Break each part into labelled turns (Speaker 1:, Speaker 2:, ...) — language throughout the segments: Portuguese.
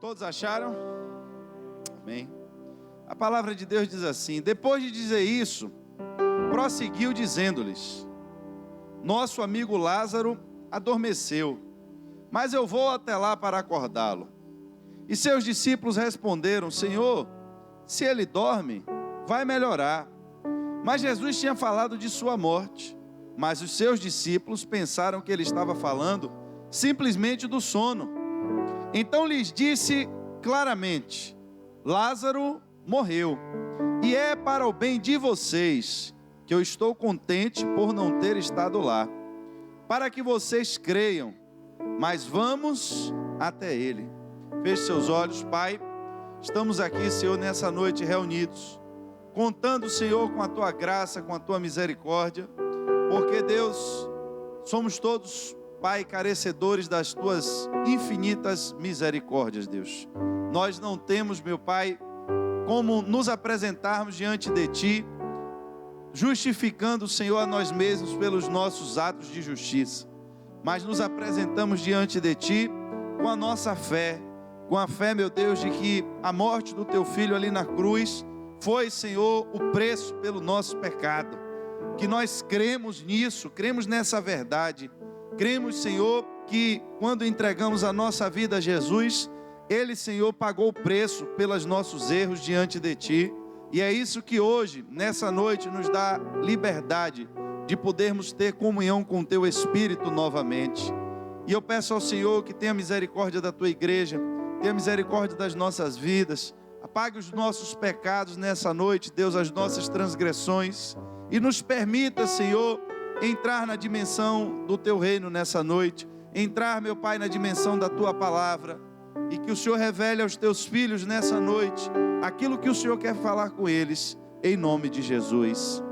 Speaker 1: Todos acharam? Amém. A palavra de Deus diz assim: depois de dizer isso, prosseguiu dizendo-lhes: nosso amigo Lázaro adormeceu, mas eu vou até lá para acordá-lo. E seus discípulos responderam: Senhor, se ele dorme, vai melhorar. Mas Jesus tinha falado de sua morte. Mas os seus discípulos pensaram que ele estava falando simplesmente do sono. Então lhes disse claramente: Lázaro morreu, e é para o bem de vocês que eu estou contente por não ter estado lá, para que vocês creiam, mas vamos até ele. Feche seus olhos. Pai, estamos aqui, Senhor, nessa noite reunidos, contando, Senhor, com a Tua graça, com a Tua misericórdia, porque, Deus, somos todos, Pai, carecedores das Tuas infinitas misericórdias, Deus. Nós não temos, meu Pai, como nos apresentarmos diante de Ti, justificando, Senhor, a nós mesmos pelos nossos atos de justiça, mas nos apresentamos diante de Ti com a nossa fé, com a fé, meu Deus, de que a morte do Teu Filho ali na cruz foi, Senhor, o preço pelo nosso pecado, que nós cremos nisso, cremos nessa verdade, cremos, Senhor, que quando entregamos a nossa vida a Jesus, Ele, Senhor, pagou o preço pelos nossos erros diante de Ti, e é isso que hoje, nessa noite, nos dá liberdade de podermos ter comunhão com o Teu Espírito novamente. E eu peço ao Senhor que tenha misericórdia da Tua igreja, tenha misericórdia das nossas vidas, apague os nossos pecados nessa noite, Deus, as nossas transgressões, e nos permita, Senhor, entrar na dimensão do Teu reino nessa noite, entrar, meu Pai, na dimensão da Tua palavra, e que o Senhor revele aos Teus filhos nessa noite aquilo que o Senhor quer falar com eles, em nome de Jesus.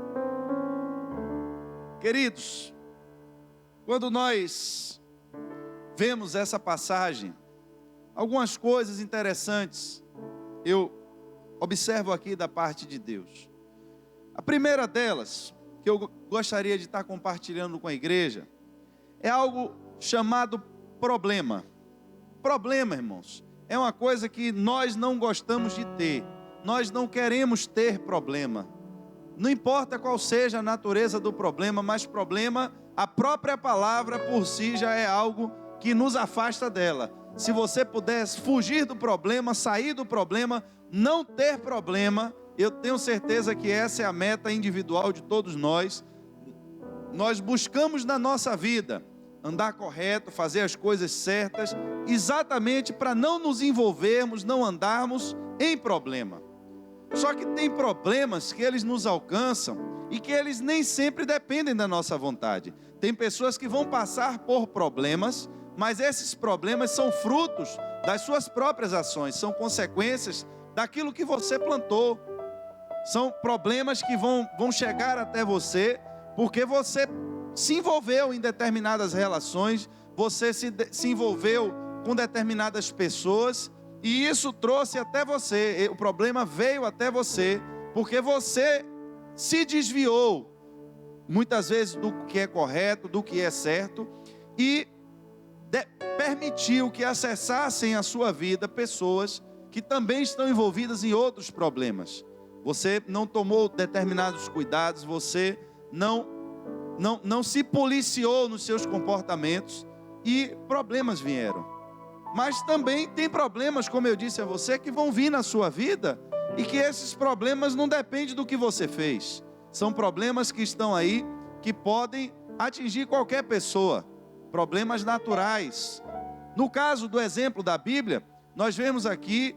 Speaker 1: Queridos, quando nós vemos essa passagem, algumas coisas interessantes eu observo aqui da parte de Deus. A primeira delas, que eu gostaria de estar compartilhando com a igreja, é algo chamado problema. Problema, irmãos, é uma coisa que nós não gostamos de ter. Nós não queremos ter problema. Não importa qual seja a natureza do problema, mas problema, a própria palavra por si já é algo que nos afasta dela. Se você pudesse fugir do problema, sair do problema, não ter problema, eu tenho certeza que essa é a meta individual de todos nós. Nós buscamos na nossa vida andar correto, fazer as coisas certas, exatamente para não nos envolvermos, não andarmos em problema. Só que tem problemas que eles nos alcançam e que eles nem sempre dependem da nossa vontade. Tem pessoas que vão passar por problemas, mas esses problemas são frutos das suas próprias ações, são consequências daquilo que você plantou. São problemas que vão chegar até você porque você se envolveu em determinadas relações, você se envolveu com determinadas pessoas, e isso trouxe até você, o problema veio até você, porque você se desviou, muitas vezes do que é correto, do que é certo, e permitiu que acessassem a sua vida pessoas que também estão envolvidas em outros problemas. Você não tomou determinados cuidados, você não se policiou nos seus comportamentos e problemas vieram. Mas também tem problemas, como eu disse a você, que vão vir na sua vida e que esses problemas não dependem do que você fez. São problemas que estão aí, que podem atingir qualquer pessoa, problemas naturais. No caso do exemplo da Bíblia, nós vemos aqui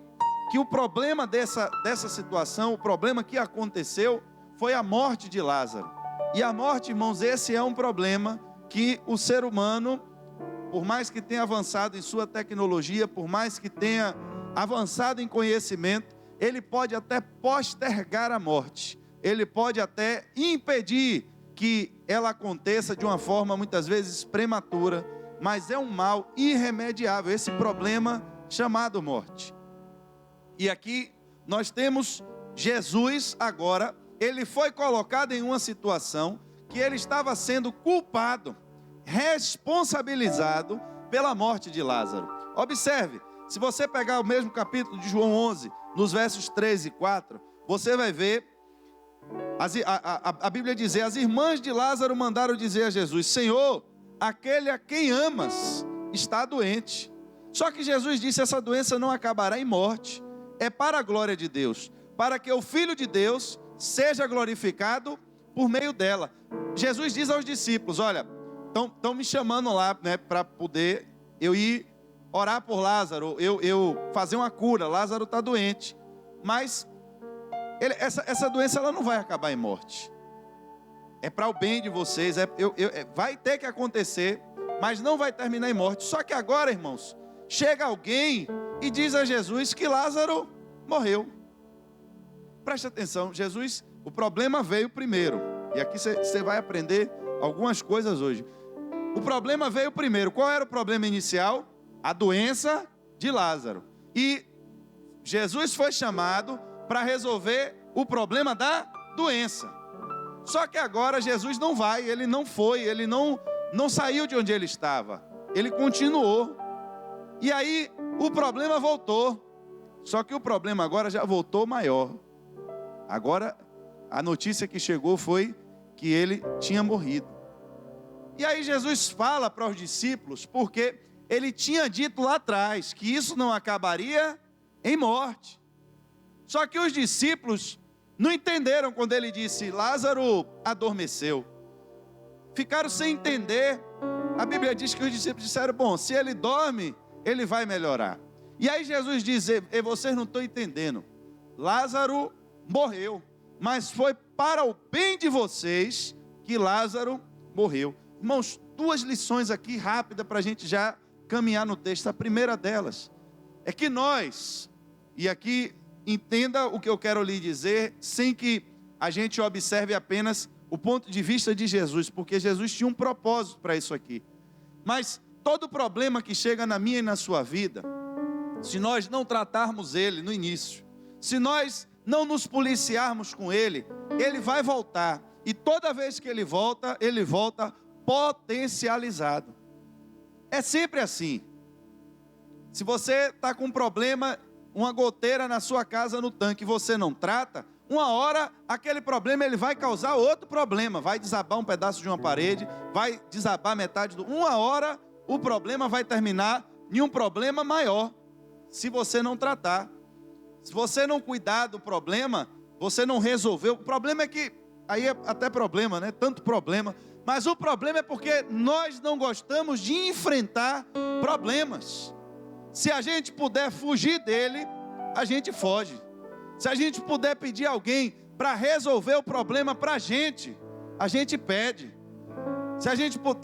Speaker 1: que o problema dessa situação, o problema que aconteceu, foi a morte de Lázaro. E a morte, irmãos, esse é um problema que o ser humano, por mais que tenha avançado em sua tecnologia, por mais que tenha avançado em conhecimento, ele pode até postergar a morte, ele pode até impedir que ela aconteça de uma forma muitas vezes prematura, mas é um mal irremediável, esse problema chamado morte. E aqui nós temos Jesus agora, ele foi colocado em uma situação que ele estava sendo culpado, responsabilizado pela morte de Lázaro. Observe, Se você pegar o mesmo capítulo de João 11, nos versos 3 e 4, você vai ver, a Bíblia diz: as irmãs de Lázaro mandaram dizer a Jesus: Senhor, aquele a quem amas está doente. Só que Jesus disse: essa doença não acabará em morte, é para a glória de Deus, para que o Filho de Deus seja glorificado por meio dela. Jesus diz aos discípulos: olha, estão me chamando lá, né, para poder eu ir orar por Lázaro, eu fazer uma cura. Lázaro está doente, mas essa doença ela não vai acabar em morte, é para o bem de vocês, vai ter que acontecer, mas não vai terminar em morte. Só que agora, irmãos, chega alguém e diz a Jesus que Lázaro morreu. Preste atenção, Jesus, o problema veio primeiro, e aqui você vai aprender algumas coisas hoje. O problema veio primeiro. Qual era o problema inicial? A doença de Lázaro. E Jesus foi chamado para resolver o problema da doença. Só que agora Jesus não vai, ele não foi, ele não saiu de onde ele estava, ele continuou. E aí o problema voltou. Só que o problema agora já voltou maior. Agora a notícia que chegou foi que ele tinha morrido. E aí Jesus fala para os discípulos, porque ele tinha dito lá atrás que isso não acabaria em morte. Só que os discípulos não entenderam quando ele disse: Lázaro adormeceu. Ficaram sem entender. A Bíblia diz que os discípulos disseram: bom, se ele dorme, ele vai melhorar. E aí Jesus diz: vocês não estão entendendo. Lázaro morreu, mas foi para o bem de vocês que Lázaro morreu. Irmãos, duas lições aqui rápidas para a gente já caminhar no texto. A primeira delas é que nós, e aqui entenda o que eu quero lhe dizer, sem que a gente observe apenas o ponto de vista de Jesus, porque Jesus tinha um propósito para isso aqui. Mas todo problema que chega na minha e na sua vida, se nós não tratarmos ele no início, se nós não nos policiarmos com ele, ele vai voltar. E toda vez que ele volta potencializado. É sempre assim. Se você está com um problema, uma goteira na sua casa no tanque, e você não trata, uma hora aquele problema ele vai causar outro problema, vai desabar um pedaço de uma parede, vai desabar metade uma hora o problema vai terminar em um problema maior, se você não tratar. Se você não cuidar do problema, você não resolveu. O problema é que, aí é até problema, né? Tanto problema. Mas o problema é porque nós não gostamos de enfrentar problemas. Se a gente puder fugir dele, a gente foge. Se a gente puder pedir alguém para resolver o problema para a gente pede. Se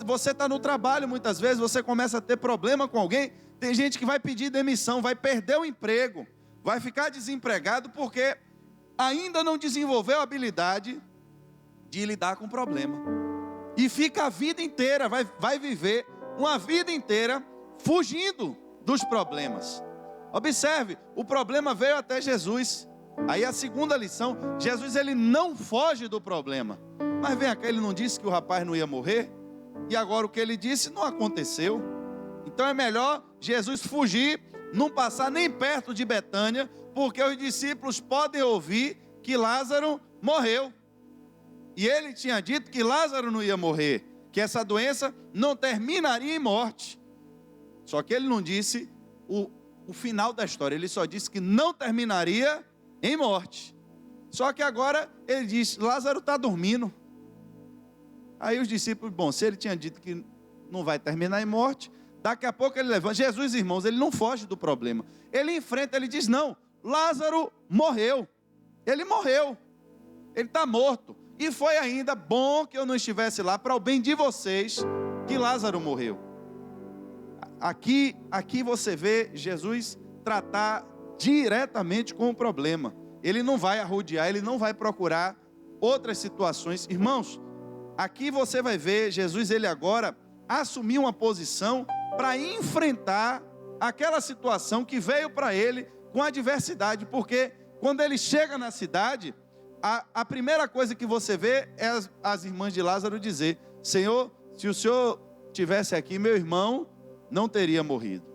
Speaker 1: você está no trabalho, muitas vezes você começa a ter problema com alguém, tem gente que vai pedir demissão, vai perder o emprego, vai ficar desempregado porque ainda não desenvolveu a habilidade de lidar com o problema. E fica a vida inteira, vai viver uma vida inteira fugindo dos problemas. Observe, o problema veio até Jesus. Aí a segunda lição, Jesus ele não foge do problema. Mas vem cá, ele não disse que o rapaz não ia morrer? E agora o que ele disse não aconteceu. Então é melhor Jesus fugir, não passar nem perto de Betânia, porque os discípulos podem ouvir que Lázaro morreu. E ele tinha dito que Lázaro não ia morrer, que essa doença não terminaria em morte. Só que ele não disse o final da história, ele só disse que não terminaria em morte. Só que agora ele diz: Lázaro está dormindo. Aí os discípulos, bom, se ele tinha dito que não vai terminar em morte, daqui a pouco ele levanta. Jesus, irmãos, ele não foge do problema. Ele enfrenta, ele diz: não, Lázaro morreu. Ele morreu. Ele está morto. E foi ainda bom que eu não estivesse lá, para o bem de vocês, que Lázaro morreu. Aqui você vê Jesus tratar diretamente com o problema. Ele não vai arrodear, ele não vai procurar outras situações. Irmãos, aqui você vai ver Jesus, ele agora assumiu uma posição para enfrentar aquela situação que veio para ele com adversidade, porque quando ele chega na cidade, a primeira coisa que você vê é as irmãs de Lázaro dizer: Senhor, se o Senhor tivesse aqui, meu irmão não teria morrido.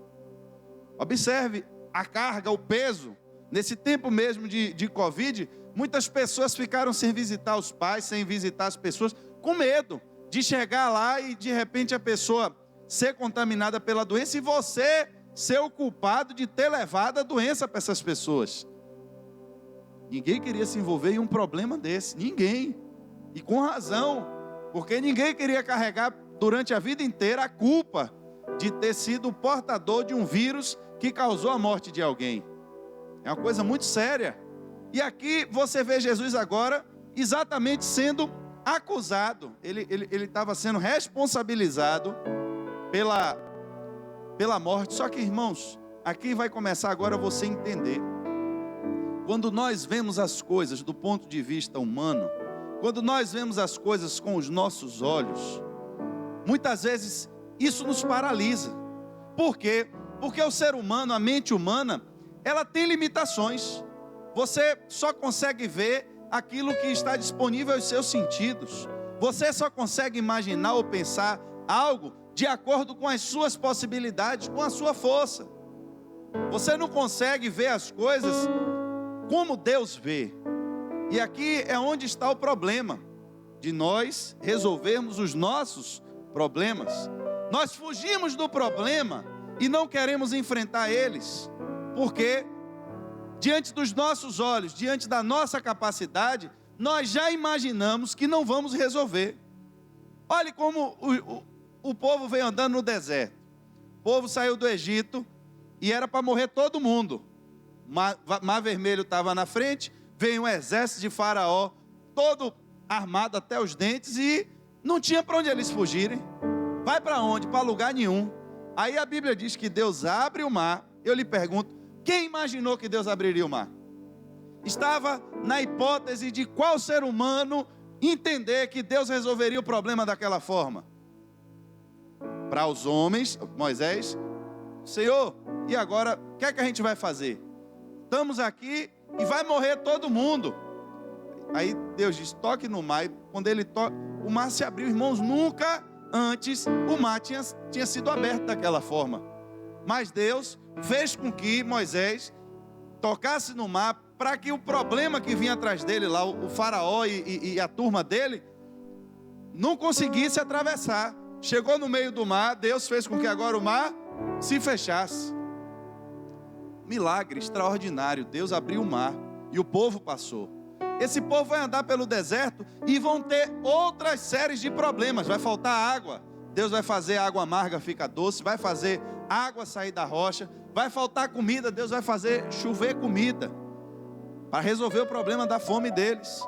Speaker 1: Observe a carga, o peso. Nesse tempo mesmo de Covid, muitas pessoas ficaram sem visitar os pais, sem visitar as pessoas, com medo de chegar lá e de repente a pessoa ser contaminada pela doença e você ser o culpado de ter levado a doença para essas pessoas. Ninguém queria se envolver em um problema desse, ninguém. E com razão, porque ninguém queria carregar durante a vida inteira a culpa de ter sido o portador de um vírus que causou a morte de alguém. É uma coisa muito séria. E aqui você vê Jesus agora exatamente sendo acusado. Ele estava sendo responsabilizado pela morte. Só que, irmãos, aqui vai começar agora você entender. Quando nós vemos as coisas do ponto de vista humano, quando nós vemos as coisas com os nossos olhos, muitas vezes isso nos paralisa. Por quê? Porque o ser humano, a mente humana, ela tem limitações. Você só consegue ver aquilo que está disponível aos seus sentidos. Você só consegue imaginar ou pensar algo de acordo com as suas possibilidades, com a sua força. Você não consegue ver as coisas como Deus vê. E aqui é onde está o problema de nós resolvermos os nossos problemas. Nós fugimos do problema e não queremos enfrentar eles, porque diante dos nossos olhos, diante da nossa capacidade, nós já imaginamos que não vamos resolver. Olhe como o povo veio andando no deserto. O povo saiu do Egito e era para morrer todo mundo. Mar Vermelho estava na frente, veio um exército de Faraó, todo armado até os dentes, e não tinha para onde eles fugirem. Vai para onde? Para lugar nenhum. Aí a Bíblia diz que Deus abre o mar. Eu lhe pergunto, quem imaginou que Deus abriria o mar? Estava na hipótese de qual ser humano entender que Deus resolveria o problema daquela forma? Para os homens, Moisés, Senhor, e agora, o que é que a gente vai fazer? Estamos aqui e vai morrer todo mundo. Aí Deus diz, toque no mar. E quando ele toca, o mar se abriu. Irmãos, nunca antes o mar tinha sido aberto daquela forma. Mas Deus fez com que Moisés tocasse no mar, para que o problema que vinha atrás dele lá, o faraó e a turma dele, não conseguisse atravessar. Chegou no meio do mar, Deus fez com que agora o mar se fechasse. Milagre extraordinário, Deus abriu o mar e o povo passou. Esse povo vai andar pelo deserto e vão ter outras séries de problemas. Vai faltar água, Deus vai fazer a água amarga ficar doce, vai fazer água sair da rocha. Vai faltar comida, Deus vai fazer chover comida, para resolver o problema da fome deles.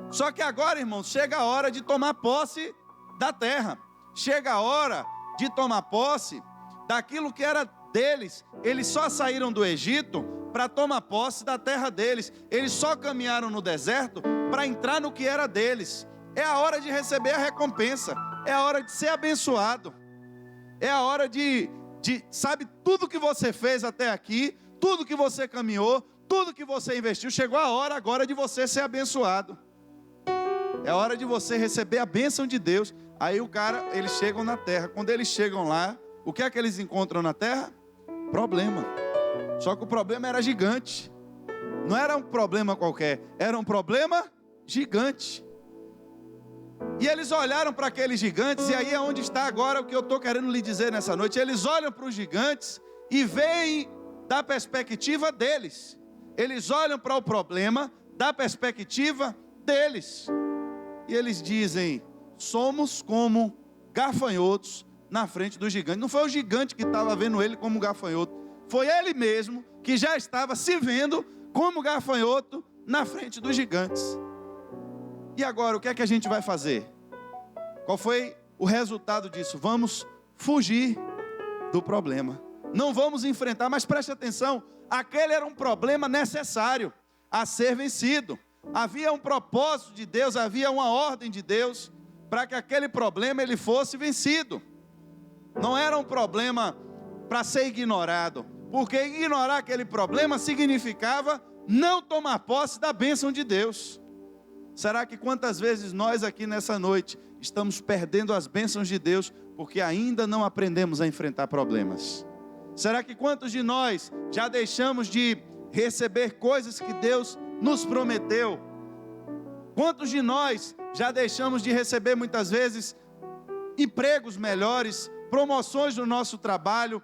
Speaker 1: Só que agora, irmãos, chega a hora de tomar posse da terra. Chega a hora de tomar posse daquilo que era deles. Eles só saíram do Egito para tomar posse da terra deles. Eles só caminharam no deserto para entrar no que era deles. É a hora de receber a recompensa. É a hora de ser abençoado. É a hora sabe, tudo que você fez até aqui, tudo que você caminhou, tudo que você investiu, chegou a hora agora de você ser abençoado. É a hora de você receber a bênção de Deus. Aí eles chegam na terra. Quando eles chegam lá, o que é que eles encontram na terra? Problema. Só que o problema era gigante. Não era um problema qualquer, era um problema gigante. E eles olharam para aqueles gigantes, e aí é onde está agora o que eu estou querendo lhe dizer nessa noite. Eles olham para os gigantes e veem da perspectiva deles. Eles olham para o problema da perspectiva deles. E eles dizem, somos como gafanhotos na frente do gigante. Não foi o gigante que estava vendo ele como gafanhoto, foi ele mesmo que já estava se vendo como gafanhoto na frente dos gigantes. E agora, o que é que a gente vai fazer? Qual foi o resultado disso? Vamos fugir do problema. Não vamos enfrentar, mas preste atenção, aquele era um problema necessário a ser vencido. Havia um propósito de Deus, havia uma ordem de Deus para que aquele problema ele fosse vencido. Não era um problema para ser ignorado, porque ignorar aquele problema significava não tomar posse da bênção de Deus. Será que quantas vezes nós aqui nessa noite estamos perdendo as bênçãos de Deus porque ainda não aprendemos a enfrentar problemas? Será que quantos de nós já deixamos de receber coisas que Deus nos prometeu? Quantos de nós já deixamos de receber muitas vezes empregos melhores, promoções no nosso trabalho,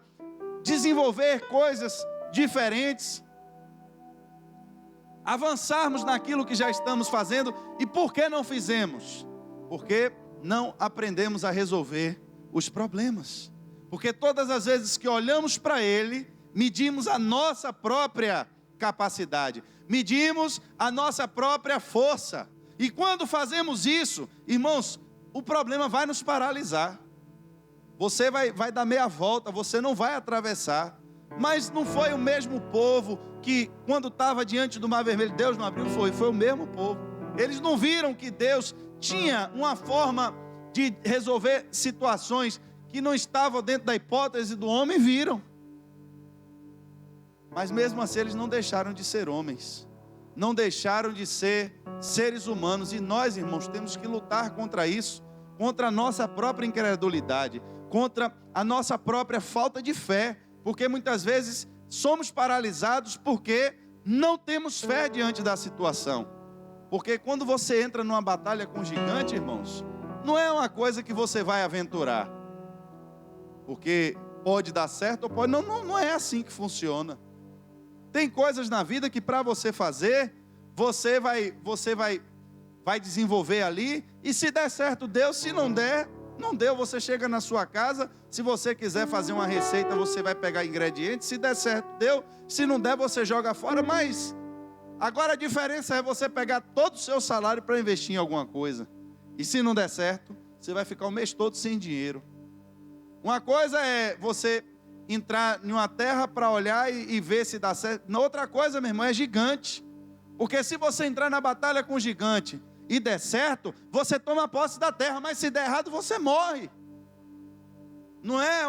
Speaker 1: desenvolver coisas diferentes, avançarmos naquilo que já estamos fazendo? E por que não fizemos? Porque não aprendemos a resolver os problemas. Porque todas as vezes que olhamos para Ele, medimos a nossa própria capacidade, medimos a nossa própria força. E quando fazemos isso, irmãos, o problema vai nos paralisar. Você vai dar meia volta, você não vai atravessar. Mas não foi o mesmo povo que, quando estava diante do Mar Vermelho, Deus não abriu? Foi o mesmo povo. Eles não viram que Deus tinha uma forma de resolver situações que não estavam dentro da hipótese do homem? Viram. Mas mesmo assim eles não deixaram de ser homens, não deixaram de ser seres humanos. E nós, irmãos, temos que lutar contra isso, contra a nossa própria incredulidade, contra a nossa própria falta de fé, porque muitas vezes somos paralisados porque não temos fé diante da situação. Porque quando você entra numa batalha com um gigante, irmãos, não é uma coisa que você vai aventurar, porque pode dar certo ou pode não é assim que funciona. Tem coisas na vida que para você fazer, você vai desenvolver ali, e se der certo, deu. Se não der, não deu. Você chega na sua casa, se você quiser fazer uma receita, você vai pegar ingredientes, se der certo, deu. Se não der, você joga fora. Mas agora a diferença é você pegar todo o seu salário para investir em alguma coisa, e se não der certo, você vai ficar o mês todo sem dinheiro. Uma coisa é você entrar em uma terra para olhar e ver se dá certo. Na outra coisa, meu irmão, é gigante. Porque se você entrar na batalha com o gigante e der certo, você toma posse da terra, mas se der errado, você morre. Não é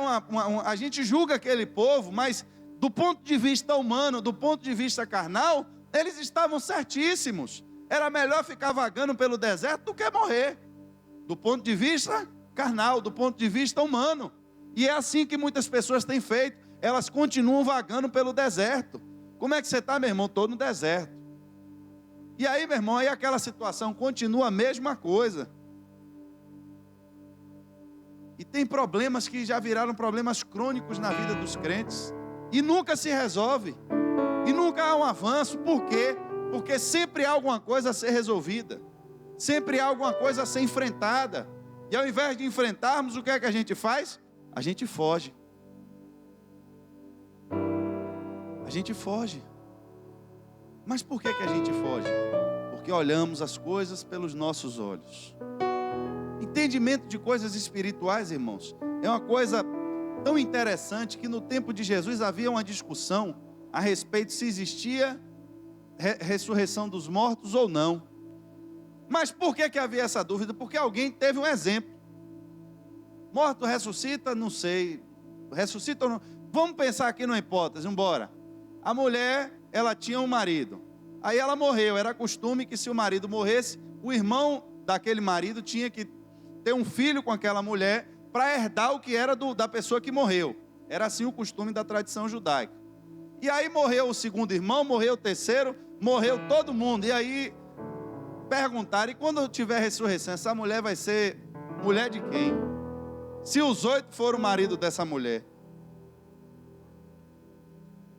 Speaker 1: a gente julga aquele povo, mas do ponto de vista humano, do ponto de vista carnal, eles estavam certíssimos. Era melhor ficar vagando pelo deserto do que morrer. Do ponto de vista carnal, do ponto de vista humano. E é assim que muitas pessoas têm feito. Elas continuam vagando pelo deserto. Como é que você está, meu irmão? Estou no deserto. E aí, meu irmão, aí aquela situação continua a mesma coisa. E tem problemas que já viraram problemas crônicos na vida dos crentes. E nunca se resolve. E nunca há um avanço. Por quê? Porque sempre há alguma coisa a ser resolvida. Sempre há alguma coisa a ser enfrentada. E ao invés de enfrentarmos, o que é que a gente faz? A gente foge. A gente foge. Mas por que a gente foge? Porque olhamos as coisas pelos nossos olhos. Entendimento de coisas espirituais, irmãos, é uma coisa tão interessante que no tempo de Jesus havia uma discussão a respeito se existia ressurreição dos mortos ou não. Mas por que havia essa dúvida? Porque alguém teve um exemplo. Morto ressuscita? Não sei. Ressuscita ou não? Vamos pensar aqui numa hipótese, embora. A mulher, ela tinha um marido. Aí ela morreu. Era costume que se o marido morresse, o irmão daquele marido tinha que ter um filho com aquela mulher para herdar o que era da pessoa que morreu. Era assim o costume da tradição judaica. E aí morreu o segundo irmão, morreu o terceiro, morreu todo mundo. E aí perguntaram, e quando tiver ressurreição, essa mulher vai ser mulher de quem? Se os 8 foram o marido dessa mulher.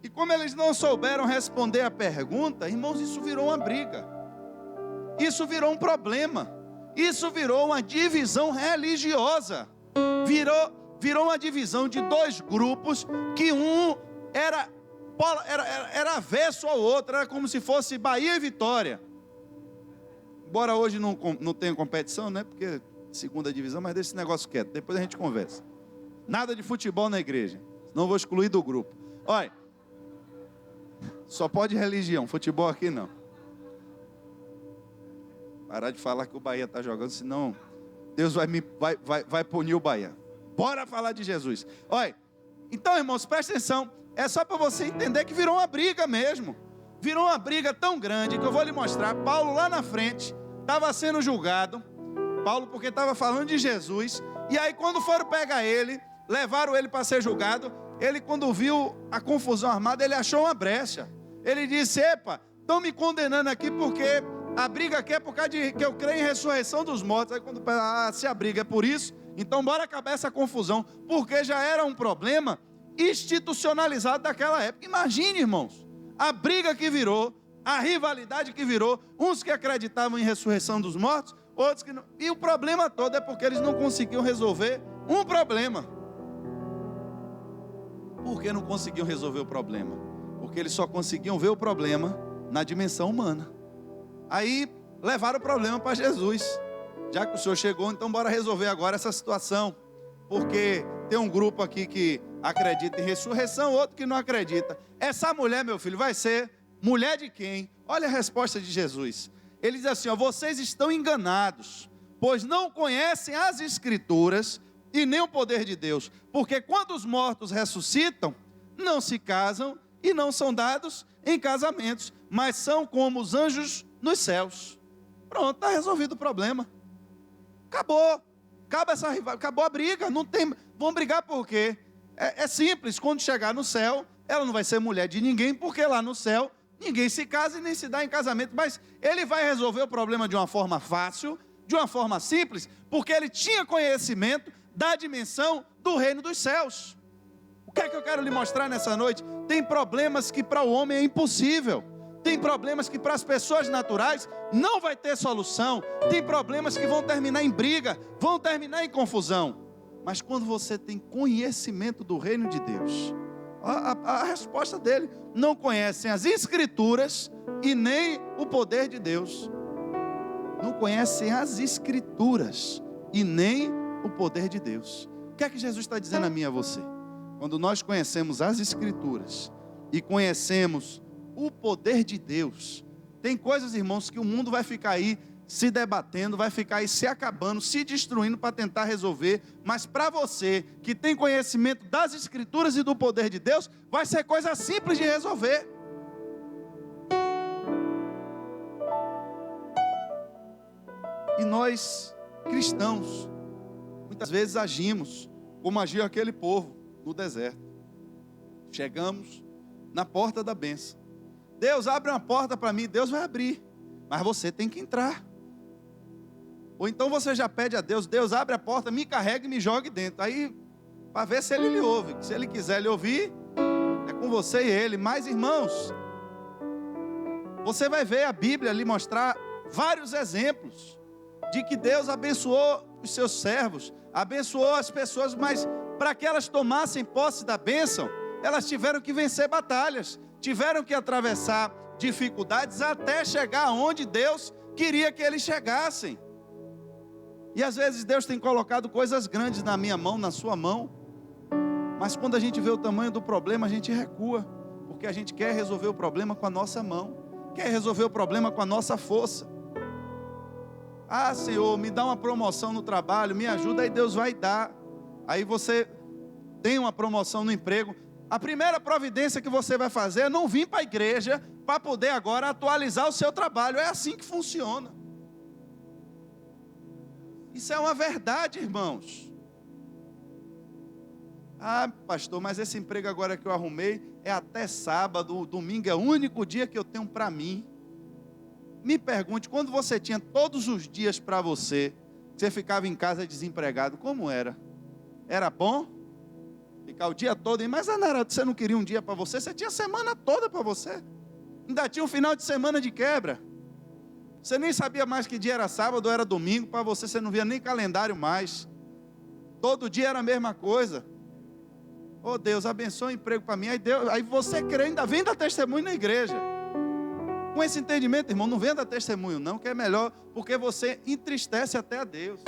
Speaker 1: E como eles não souberam responder a pergunta, irmãos, isso virou uma briga. Isso virou um problema. Isso virou uma divisão religiosa. Virou uma divisão de 2 grupos, que um era avesso ao outro, era como se fosse Bahia e Vitória. Embora hoje não tenha competição, né? Porque segunda divisão, mas deixa esse negócio quieto, depois a gente conversa. Nada de futebol na igreja, senão eu vou excluir do grupo. Olha, só pode religião, futebol aqui não. Parar de falar que o Bahia está jogando, senão Deus vai punir o Bahia. Bora falar de Jesus. Olha, então, irmãos, presta atenção. É só para você entender que virou uma briga mesmo. Virou uma briga tão grande que eu vou lhe mostrar. Paulo lá na frente estava sendo julgado. Paulo porque estava falando de Jesus. E aí quando foram pegar ele, levaram ele para ser julgado. Ele, quando viu a confusão armada, ele achou uma brecha. Ele disse: epa, estão me condenando aqui porque a briga aqui é por causa de que eu creio em ressurreição dos mortos. Aí quando se a briga é por isso, então bora acabar essa confusão, porque já era um problema institucionalizado daquela época. Imagine, irmãos, a briga que virou, a rivalidade que virou, uns que acreditavam em ressurreição dos mortos, outros que não. E o problema todo é porque eles não conseguiam resolver um problema. Por que não conseguiam resolver o problema? Porque eles só conseguiam ver o problema na dimensão humana. Aí levaram o problema para Jesus. Já que o Senhor chegou, então bora resolver agora essa situação. Porque tem um grupo aqui que acredita em ressurreição, outro que não acredita. Essa mulher, meu filho, vai ser mulher de quem? Olha a resposta de Jesus. Ele diz assim: ó, vocês estão enganados, pois não conhecem as Escrituras e nem o poder de Deus. Porque quando os mortos ressuscitam, não se casam e não são dados em casamentos, mas são como os anjos nos céus. Pronto, está resolvido o problema. Acabou. Acabou a briga. Não tem. Vão brigar por quê? É simples. Quando chegar no céu, ela não vai ser mulher de ninguém, porque lá no céu ninguém se casa e nem se dá em casamento. Mas ele vai resolver o problema de uma forma fácil, de uma forma simples, porque ele tinha conhecimento da dimensão do reino dos céus. O que é que eu quero lhe mostrar nessa noite? Tem problemas que para o homem é impossível. Tem problemas que para as pessoas naturais não vai ter solução. Tem problemas que vão terminar em briga, vão terminar em confusão. Mas quando você tem conhecimento do reino de Deus, a resposta dele: não conhecem as Escrituras e nem o poder de Deus. Não conhecem as Escrituras e nem o poder de Deus. O que é que Jesus está dizendo a mim e a você? Quando nós conhecemos as Escrituras e conhecemos o poder de Deus, tem coisas, irmãos, que o mundo vai ficar aí se debatendo, vai ficar aí se acabando, se destruindo para tentar resolver, mas para você que tem conhecimento das Escrituras e do poder de Deus, vai ser coisa simples de resolver. E nós, cristãos, muitas vezes agimos como agiu aquele povo no deserto. Chegamos na porta da bênção. Deus abre uma porta para mim, Deus vai abrir, mas você tem que entrar. Ou então você já pede a Deus: Deus abre a porta, me carrega e me jogue dentro. Aí, para ver se Ele lhe ouve. Se Ele quiser lhe ouvir, é com você e Ele. Mas, irmãos, você vai ver a Bíblia lhe mostrar vários exemplos de que Deus abençoou os seus servos, abençoou as pessoas, mas para que elas tomassem posse da bênção, elas tiveram que vencer batalhas, tiveram que atravessar dificuldades até chegar onde Deus queria que eles chegassem. E às vezes Deus tem colocado coisas grandes na minha mão, na sua mão, mas quando a gente vê o tamanho do problema, a gente recua, porque a gente quer resolver o problema com a nossa mão, quer resolver o problema com a nossa força. Ah, Senhor, me dá uma promoção no trabalho, me ajuda, aí Deus vai dar. Aí você tem uma promoção no emprego. A primeira providência que você vai fazer é não vir para a igreja para poder agora atualizar o seu trabalho. É assim que funciona. Isso é uma verdade, irmãos. Ah, pastor, mas esse emprego agora que eu arrumei é até sábado, domingo é o único dia que eu tenho para mim. Me pergunte, quando você tinha todos os dias para você, você ficava em casa desempregado, como era? Era bom? Ficar o dia todo, mas você não queria um dia para você, você tinha a semana toda para você. Ainda tinha um final de semana de quebra. Você nem sabia mais que dia era sábado ou era domingo, para você não via nem calendário mais. Todo dia era a mesma coisa. Oh Deus, abençoa o emprego para mim. Aí você crê, ainda vem dar testemunho na igreja. Com esse entendimento, irmão, não venda testemunho não, que é melhor, porque você entristece até a Deus.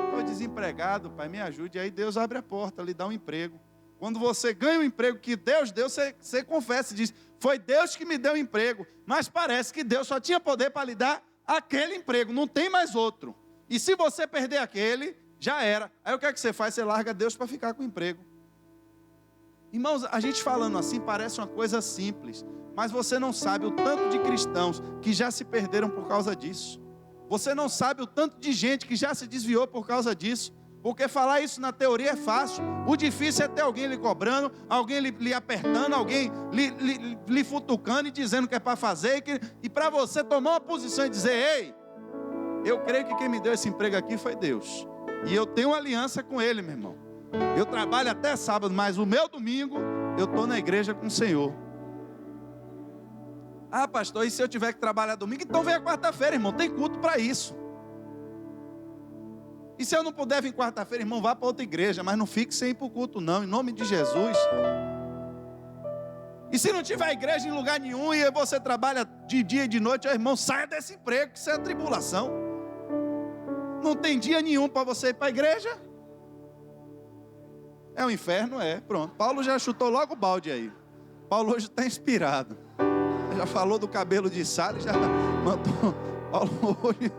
Speaker 1: Estou desempregado, pai, me ajude. Aí Deus abre a porta, lhe dá um emprego. Quando você ganha um emprego que Deus deu, você confessa e diz: foi Deus que me deu o emprego. Mas parece que Deus só tinha poder para lhe dar aquele emprego, não tem mais outro. E se você perder aquele, já era. Aí o que é que você faz? Você larga Deus para ficar com o emprego. Irmãos, a gente falando assim parece uma coisa simples, mas você não sabe o tanto de cristãos que já se perderam por causa disso. Você não sabe o tanto de gente que já se desviou por causa disso. Porque falar isso na teoria é fácil. O difícil é ter alguém lhe cobrando, alguém lhe apertando, alguém lhe futucando e dizendo que é para fazer. E para você tomar uma posição e dizer: ei, eu creio que quem me deu esse emprego aqui foi Deus. E eu tenho uma aliança com Ele, meu irmão. Eu trabalho até sábado, mas o meu domingo eu estou na igreja com o Senhor. Ah, pastor, e se eu tiver que trabalhar domingo? Então venha quarta-feira, irmão, tem culto para isso. E se eu não puder vir quarta-feira, irmão, vá para outra igreja, mas não fique sem ir para o culto não, em nome de Jesus. E se não tiver igreja em lugar nenhum e você trabalha de dia e de noite, irmão, saia desse emprego, que isso é tribulação. Não tem dia nenhum para você ir para a igreja. É o inferno, é, pronto. Paulo já chutou logo o balde aí. Paulo hoje está inspirado. Já falou do cabelo de Sara, já mandou. Paulo hoje,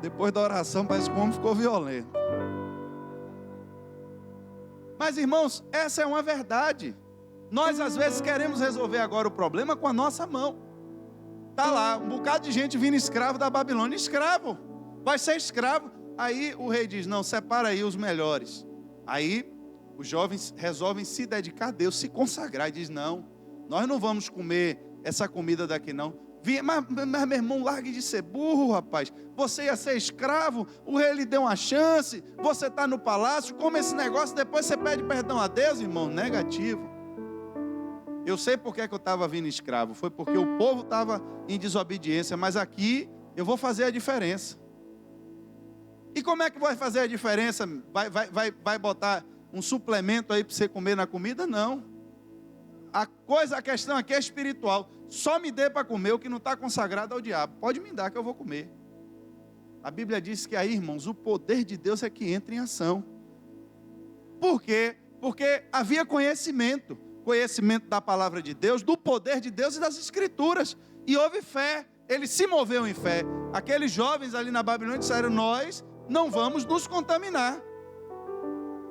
Speaker 1: depois da oração, parece que o homem ficou violento. Mas, irmãos, essa é uma verdade. Nós, às vezes, queremos resolver agora o problema com a nossa mão. Está lá, um bocado de gente vindo escravo da Babilônia. Escravo, vai ser escravo. Aí o rei diz: não, separa aí os melhores. Aí os jovens resolvem se dedicar a Deus, se consagrar. E diz: não, nós não vamos comer essa comida daqui não. Mas meu irmão, largue de ser burro, rapaz. Você ia ser escravo, o rei lhe deu uma chance, você está no palácio, come esse negócio, depois você pede perdão a Deus, irmão. Negativo. Eu sei por que eu estava vindo escravo, foi porque o povo estava em desobediência, mas aqui eu vou fazer a diferença. E como é que vai fazer a diferença? Vai botar um suplemento aí para você comer na comida? Não. A questão aqui é espiritual. Só me dê para comer o que não está consagrado ao diabo. Pode me dar que eu vou comer. A Bíblia diz que aí, irmãos, o poder de Deus é que entra em ação. Por quê? Porque havia conhecimento da palavra de Deus, do poder de Deus e das Escrituras. E houve fé. Ele se moveu em fé. Aqueles jovens ali na Babilônia disseram: nós não vamos nos contaminar.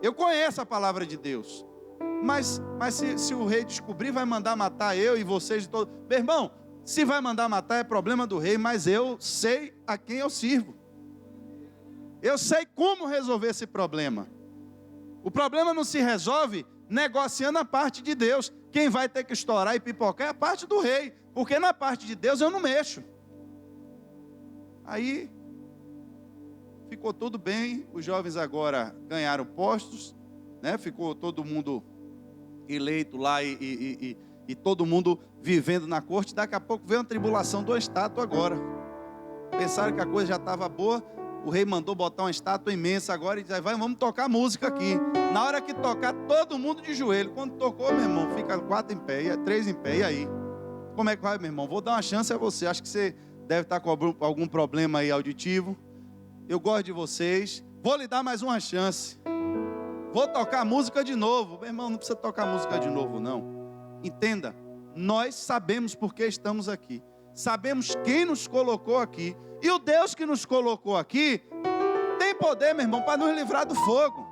Speaker 1: Eu conheço a palavra de Deus. Mas se o rei descobrir, vai mandar matar eu e vocês de todo. Meu irmão, se vai mandar matar é problema do rei, mas eu sei a quem eu sirvo. Eu sei como resolver esse problema. O problema não se resolve negociando a parte de Deus. Quem vai ter que estourar e pipocar é a parte do rei, porque na parte de Deus eu não mexo. Aí ficou tudo bem, os jovens agora ganharam postos, né? Ficou todo mundo eleito lá e todo mundo vivendo na corte. Daqui a pouco veio uma tribulação de uma estátua agora. Pensaram que a coisa já estava boa, o rei mandou botar uma estátua imensa agora e disse: vamos tocar música aqui. Na hora que tocar, todo mundo de joelho. Quando tocou, meu irmão, fica 4 em pé, 3 em pé, e aí? Como é que vai, meu irmão? Vou dar uma chance a você. Acho que você deve estar com algum problema aí auditivo. Eu gosto de vocês, vou lhe dar mais uma chance. Vou tocar música de novo. Meu irmão, não precisa tocar música de novo, não. Entenda, nós sabemos por que estamos aqui. Sabemos quem nos colocou aqui. E o Deus que nos colocou aqui tem poder, meu irmão, para nos livrar do fogo.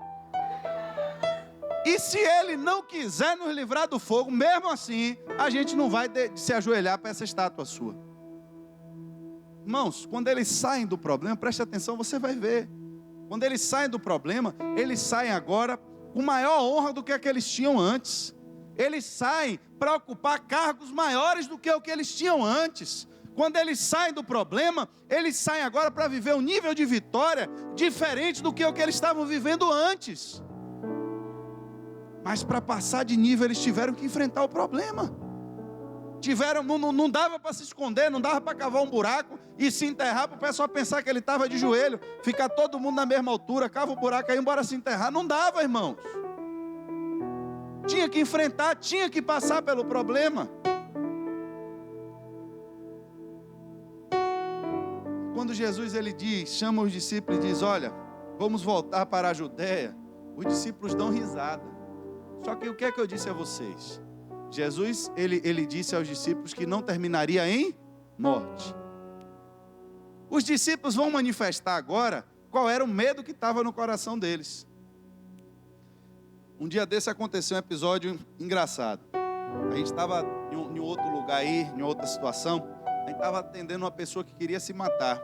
Speaker 1: E se Ele não quiser nos livrar do fogo, mesmo assim, a gente não vai se ajoelhar para essa estátua sua. Irmãos, quando eles saem do problema, preste atenção, você vai ver. Quando eles saem do problema, eles saem agora com maior honra do que a que eles tinham antes. Eles saem para ocupar cargos maiores do que o que eles tinham antes. Quando eles saem do problema, eles saem agora para viver um nível de vitória diferente do que o que eles estavam vivendo antes. Mas para passar de nível, eles tiveram que enfrentar o problema. Não dava para se esconder, não dava para cavar um buraco e se enterrar para o pessoal pensar que ele estava de joelho, ficar todo mundo na mesma altura, cava o buraco aí, embora se enterrar. Não dava, irmãos. Tinha que enfrentar, tinha que passar pelo problema. Quando Jesus chama os discípulos e diz: olha, vamos voltar para a Judéia, os discípulos dão risada. Só que o que é que eu disse a vocês? Jesus, ele disse aos discípulos que não terminaria em morte. Os discípulos vão manifestar agora qual era o medo que estava no coração deles. Um dia desse aconteceu um episódio engraçado. A gente estava em outro lugar aí, em outra situação. A gente estava atendendo uma pessoa que queria se matar,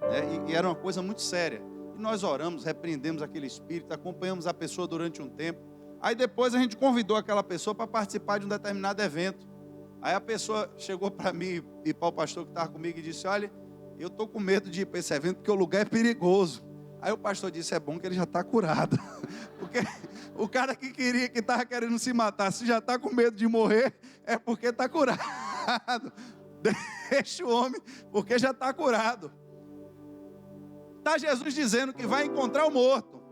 Speaker 1: né? E era uma coisa muito séria. E nós oramos, repreendemos aquele espírito, acompanhamos a pessoa durante um tempo. Aí depois a gente convidou aquela pessoa para participar de um determinado evento. Aí a pessoa chegou para mim e para o pastor que estava comigo e disse: olha, eu estou com medo de ir para esse evento porque o lugar é perigoso. Aí o pastor disse: é bom que ele já está curado. Porque o cara que estava querendo se matar, se já está com medo de morrer, é porque está curado. Deixa o homem, porque já está curado. Está Jesus dizendo que vai encontrar o morto.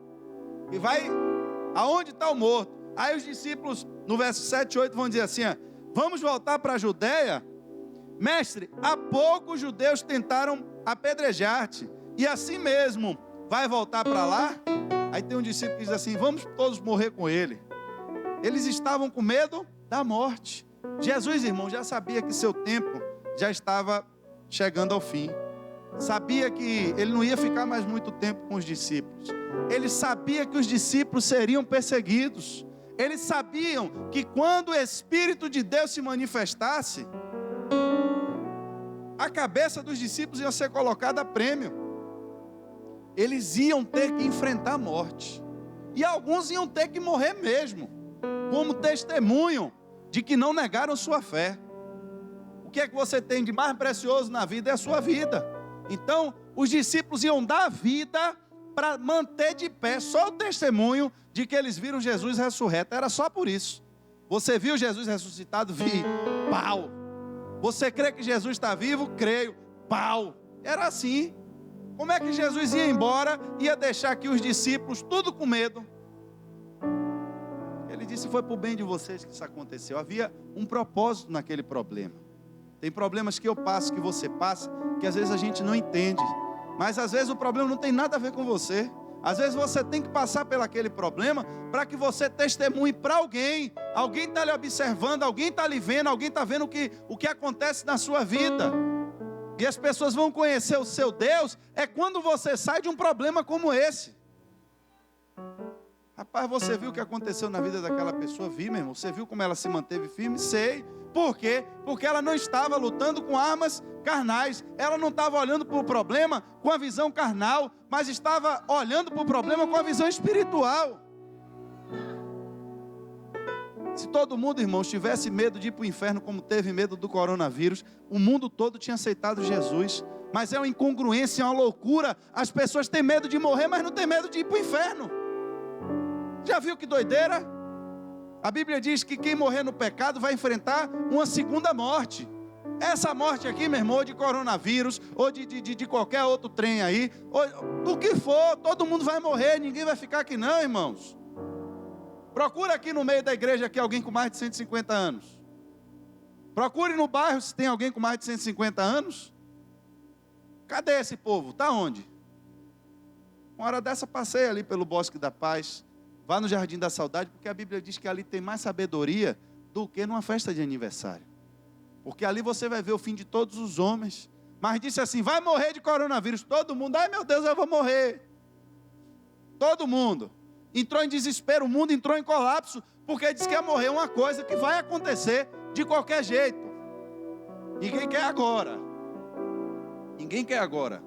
Speaker 1: Que vai aonde está o morto. Aí os discípulos, no verso 7 e 8, vão dizer assim: vamos voltar para a Judeia? Mestre, há pouco os judeus tentaram apedrejar-te, e assim mesmo vai voltar para lá? Aí tem um discípulo que diz assim: vamos todos morrer com ele. Eles estavam com medo da morte. Jesus, irmão, já sabia que seu tempo já estava chegando ao fim. Sabia que ele não ia ficar mais muito tempo com os discípulos. Ele sabia que os discípulos seriam perseguidos. Eles sabiam que quando o Espírito de Deus se manifestasse, a cabeça dos discípulos ia ser colocada a prêmio. Eles iam ter que enfrentar a morte. E alguns iam ter que morrer mesmo, como testemunho de que não negaram sua fé. O que é que você tem de mais precioso na vida? É a sua vida. Então, os discípulos iam dar vida para manter de pé só o testemunho de que eles viram Jesus ressurreto. Era só por isso. Você viu Jesus ressuscitado? Vi. Pau. Você crê que Jesus está vivo? Creio. Pau. Era assim. Como é que Jesus ia embora, ia deixar aqui os discípulos tudo com medo? Ele disse: foi para o bem de vocês que isso aconteceu. Havia um propósito naquele problema. Tem problemas que eu passo, que você passa, que às vezes a gente não entende. Mas às vezes o problema não tem nada a ver com você. Às vezes você tem que passar por aquele problema para que você testemunhe para alguém. Alguém está lhe observando, alguém está lhe vendo, alguém está vendo o que acontece na sua vida. E as pessoas vão conhecer o seu Deus é quando você sai de um problema como esse. Rapaz, você viu o que aconteceu na vida daquela pessoa? Vi, meu irmão. Você viu como ela se manteve firme? Sei. Por quê? Porque ela não estava lutando com armas carnais. Ela não estava olhando para o problema com a visão carnal, mas estava olhando para o problema com a visão espiritual. Se todo mundo, irmãos, tivesse medo de ir para o inferno como teve medo do coronavírus, o mundo todo tinha aceitado Jesus. Mas é uma incongruência, é uma loucura. As pessoas têm medo de morrer, mas não têm medo de ir para o inferno. Já viu que doideira? A Bíblia diz que quem morrer no pecado vai enfrentar uma segunda morte. Essa morte aqui, meu irmão, de coronavírus, ou de qualquer outro trem aí, ou do que for, todo mundo vai morrer, ninguém vai ficar aqui não, irmãos. Procura aqui no meio da igreja aqui alguém com mais de 150 anos. Procure no bairro se tem alguém com mais de 150 anos. Cadê esse povo? Está onde? Uma hora dessa passei ali pelo Bosque da Paz. Vá no Jardim da Saudade, porque a Bíblia diz que ali tem mais sabedoria do que numa festa de aniversário. Porque ali você vai ver o fim de todos os homens. Mas disse assim: vai morrer de coronavírus. Todo mundo: ai meu Deus, eu vou morrer. Todo mundo. Entrou em desespero, o mundo entrou em colapso, porque disse que ia morrer uma coisa que vai acontecer de qualquer jeito. Ninguém quer agora. Ninguém quer agora.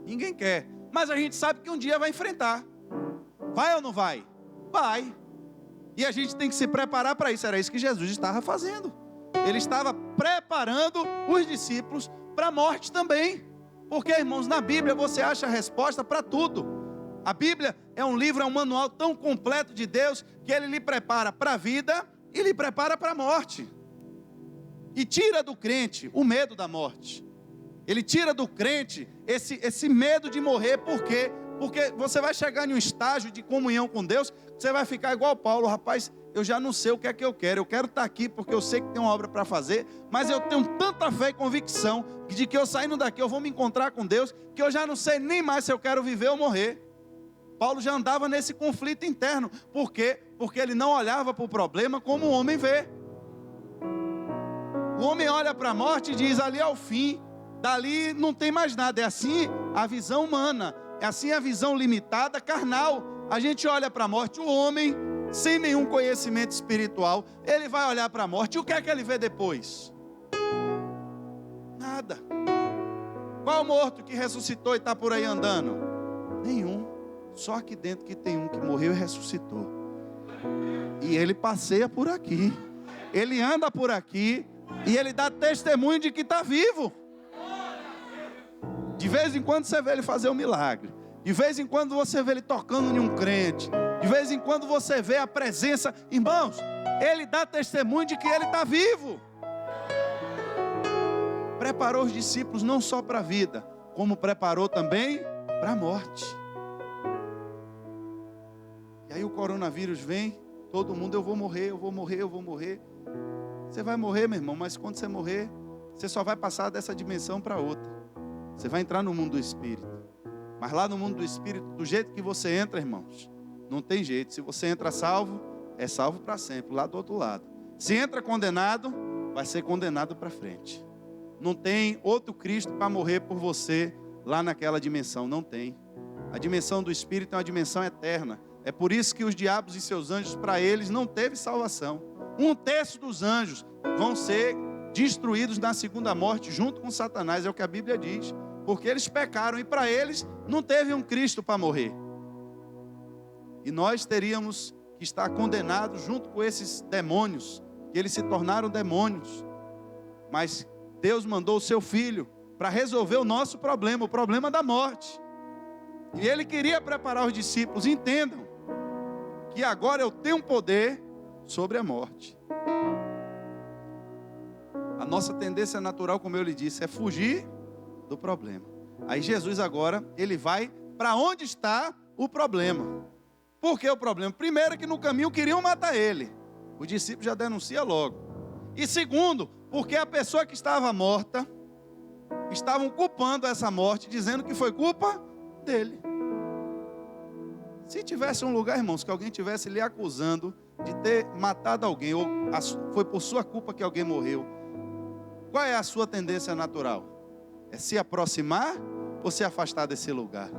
Speaker 1: Ninguém quer. Mas a gente sabe que um dia vai enfrentar. Vai ou não vai? Vai. E a gente tem que se preparar para isso. Era isso que Jesus estava fazendo. Ele estava preparando os discípulos para a morte também. Porque, irmãos, na Bíblia você acha a resposta para tudo. A Bíblia é um livro, é um manual tão completo de Deus, que Ele lhe prepara para a vida e lhe prepara para a morte. E tira do crente o medo da morte. Ele tira do crente esse medo de morrer. Por quê? Porque você vai chegar em um estágio de comunhão com Deus, você vai ficar igual Paulo: rapaz, eu já não sei o que é que eu quero estar aqui porque eu sei que tem uma obra para fazer, mas eu tenho tanta fé e convicção de que eu saindo daqui eu vou me encontrar com Deus, que eu já não sei nem mais se eu quero viver ou morrer. Paulo já andava nesse conflito interno. Por quê? Porque ele não olhava para o problema como o homem vê. O homem olha para a morte e diz: ali é o fim, dali não tem mais nada. É assim a visão humana, é assim a visão limitada, carnal. A gente olha para a morte. O homem, sem nenhum conhecimento espiritual, ele vai olhar para a morte, e o que é que ele vê depois? Nada. Qual morto que ressuscitou e está por aí andando? Nenhum. Só aqui dentro que tem um que morreu e ressuscitou. E ele passeia por aqui. Ele anda por aqui e ele dá testemunho de que está vivo. De vez em quando você vê ele fazer um milagre. De vez em quando você vê ele tocando em um crente. De vez em quando você vê a presença. Irmãos, ele dá testemunho de que ele está vivo. Preparou os discípulos não só para a vida, como preparou também para a morte. E aí o coronavírus vem, todo mundo, eu vou morrer. Você vai morrer, meu irmão, mas quando você morrer, você só vai passar dessa dimensão para outra. Você vai entrar no mundo do Espírito. Mas lá no mundo do Espírito, do jeito que você entra, irmãos, não tem jeito. Se você entra salvo, é salvo para sempre, lá do outro lado. Se entra condenado, vai ser condenado para frente. Não tem outro Cristo para morrer por você lá naquela dimensão, não tem. A dimensão do Espírito é uma dimensão eterna. É por isso que os diabos e seus anjos, para eles, não teve salvação. 1/3 dos anjos vão ser destruídos na segunda morte, junto com Satanás, é o que a Bíblia diz. Porque eles pecaram e para eles não teve um Cristo para morrer. E nós teríamos que estar condenados junto com esses demônios, que eles se tornaram demônios. Mas Deus mandou o seu Filho para resolver o nosso problema, o problema da morte. E Ele queria preparar os discípulos. Entendam que agora eu tenho poder sobre a morte. A nossa tendência natural, como eu lhe disse, é fugir do problema. Aí Jesus agora, Ele vai para onde está o problema. Por que o problema? Primeiro que no caminho queriam matar Ele. O discípulo já denuncia logo. E segundo, porque a pessoa que estava morta, estavam culpando essa morte, dizendo que foi culpa dele. Se tivesse um lugar, irmãos, que alguém tivesse lhe acusando de ter matado alguém, ou foi por sua culpa que alguém morreu, qual é a sua tendência natural? É se aproximar ou se afastar desse lugar?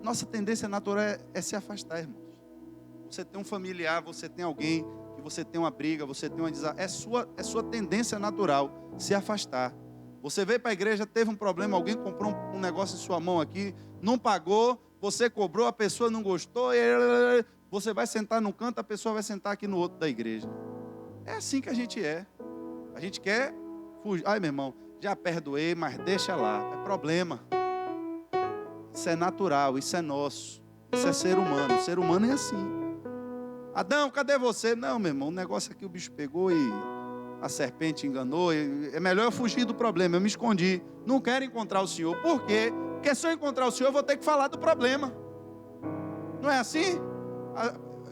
Speaker 1: Nossa tendência natural é se afastar, irmãos. Você tem um familiar, você tem alguém que você tem uma briga, você tem uma é sua tendência natural se afastar. Você veio para a igreja, teve um problema, alguém comprou um negócio em sua mão aqui, não pagou, você cobrou, a pessoa não gostou, você vai sentar num canto, a pessoa vai sentar aqui no outro da igreja. É assim que a gente é. A gente quer fugir. Ai, meu irmão, já perdoei, mas deixa lá, é problema. Isso é natural, isso é nosso, isso é ser humano. O ser humano é assim. Adão, cadê você? Não, meu irmão, o negócio aqui o bicho pegou e a serpente enganou. É melhor eu fugir do problema, eu me escondi. Não quero encontrar o Senhor. Por quê? Porque se eu encontrar o Senhor, eu vou ter que falar do problema. Não é assim?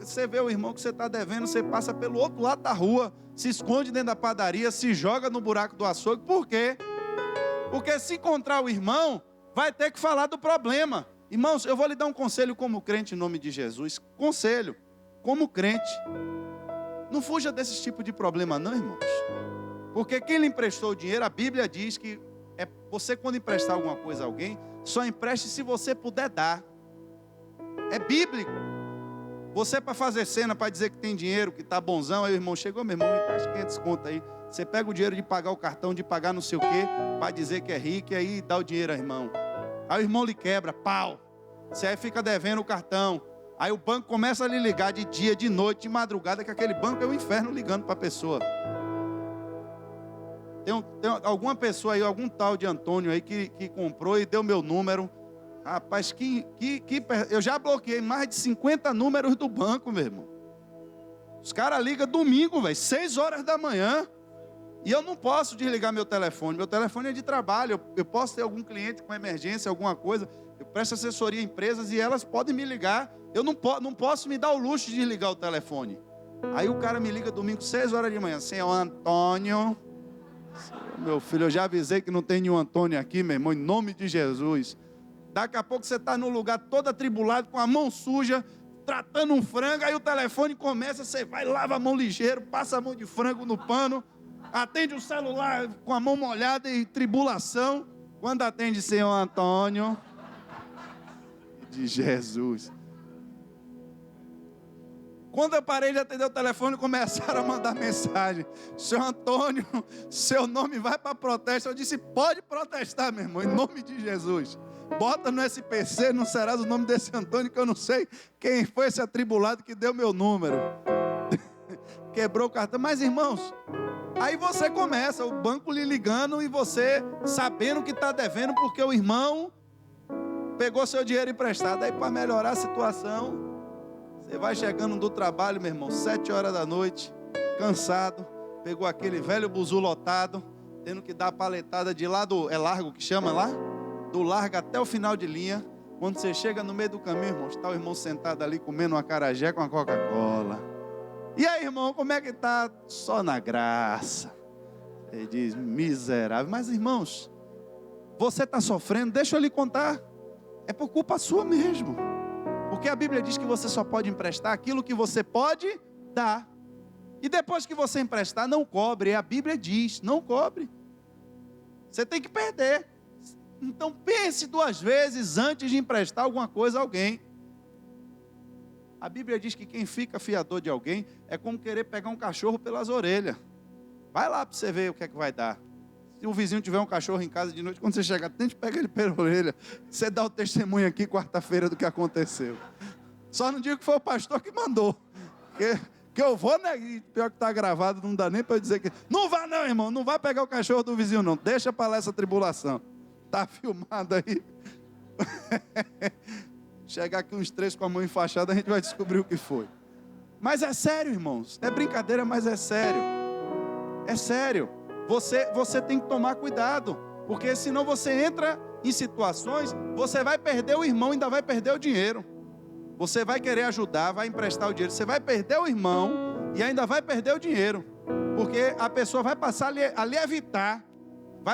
Speaker 1: Você vê o irmão que você está devendo, você passa pelo outro lado da rua, se esconde dentro da padaria, se joga no buraco do açougue. Por quê? Porque se encontrar o irmão, vai ter que falar do problema. Irmãos, eu vou lhe dar um conselho como crente em nome de Jesus. Conselho, como crente. Não fuja desse tipo de problema não, irmãos. Porque quem lhe emprestou o dinheiro, a Bíblia diz que você quando emprestar alguma coisa a alguém, só empreste se você puder dar. É bíblico. Você para fazer cena, para dizer que tem dinheiro, que está bonzão, aí o irmão chegou, meu irmão, me traz 500 conto aí. Você pega o dinheiro de pagar o cartão, de pagar não sei o quê, para dizer que é rico, e aí dá o dinheiro ao irmão. Aí o irmão lhe quebra, pau. Você aí fica devendo o cartão. Aí o banco começa a lhe ligar de dia, de noite, de madrugada, que aquele banco é o inferno ligando para a pessoa. Tem alguma pessoa aí, algum tal de Antônio aí que comprou e deu meu número. Rapaz, eu já bloqueei mais de 50 números do banco, meu irmão. Os caras ligam domingo, velho, 6 horas da manhã. E eu não posso desligar meu telefone. Meu telefone é de trabalho. Eu posso ter algum cliente com emergência, alguma coisa. Eu presto assessoria a empresas e elas podem me ligar. Eu não posso me dar o luxo de desligar o telefone. Aí o cara me liga domingo, 6 horas de manhã. Senhor Antônio. Meu filho, eu já avisei que não tem nenhum Antônio aqui, meu irmão, em nome de Jesus. Daqui a pouco você está num lugar todo atribulado, com a mão suja, tratando um frango, aí o telefone começa, você vai, lava a mão ligeiro, passa a mão de frango no pano, atende o celular com a mão molhada e tribulação. Quando atende, Senhor Antônio, de Jesus. Quando eu parei de atender o telefone, começaram a mandar mensagem. Senhor Antônio, seu nome vai para protesto. Eu disse, pode protestar, meu irmão, em nome de Jesus. bota no SPC, no Serasa, o nome desse Antônio, que eu não sei quem foi esse atribulado que deu meu número. Quebrou o cartão. Mas, irmãos, aí você começa, o banco lhe ligando e você sabendo que está devendo porque o irmão pegou seu dinheiro emprestado. Aí, para melhorar a situação, você vai chegando do trabalho, meu irmão, 7 horas da noite, cansado, pegou aquele velho buzu lotado, tendo que dar a paletada de lá do... É Largo que chama lá? Do Largo até o final de linha. Quando você chega no meio do caminho, irmão, está o irmão sentado ali comendo um acarajé com a Coca-Cola. E aí, irmão, como é que está? Só na graça. Ele diz, miserável. Mas, irmãos, você está sofrendo, deixa eu lhe contar. É por culpa sua mesmo. Porque a Bíblia diz que você só pode emprestar aquilo que você pode dar. E depois que você emprestar, não cobre. A Bíblia diz, não cobre. Você tem que perder. Então pense 2 vezes antes de emprestar alguma coisa a alguém. A Bíblia diz que quem fica fiador de alguém é como querer pegar um cachorro pelas orelhas. Vai lá para você ver o que é que vai dar. Se o vizinho tiver um cachorro em casa de noite, quando você chegar, tente pegar ele pela orelha. Você dá o testemunho aqui quarta-feira do que aconteceu. Só não digo que foi o pastor que mandou. Que eu vou, né? E pior que está gravado, não dá nem para eu dizer que... Não vá não, irmão, não vai pegar o cachorro do vizinho não. Deixa para lá essa tribulação. Está filmado aí. Chegar aqui uns 3 com a mão enfaixada, a gente vai descobrir o que foi. Mas é sério, irmãos. É brincadeira, mas é sério. É sério. Você tem que tomar cuidado. Porque senão você entra em situações, você vai perder o irmão e ainda vai perder o dinheiro. Você vai querer ajudar, vai emprestar o dinheiro. Você vai perder o irmão e ainda vai perder o dinheiro. Porque a pessoa vai passar a lhe evitar.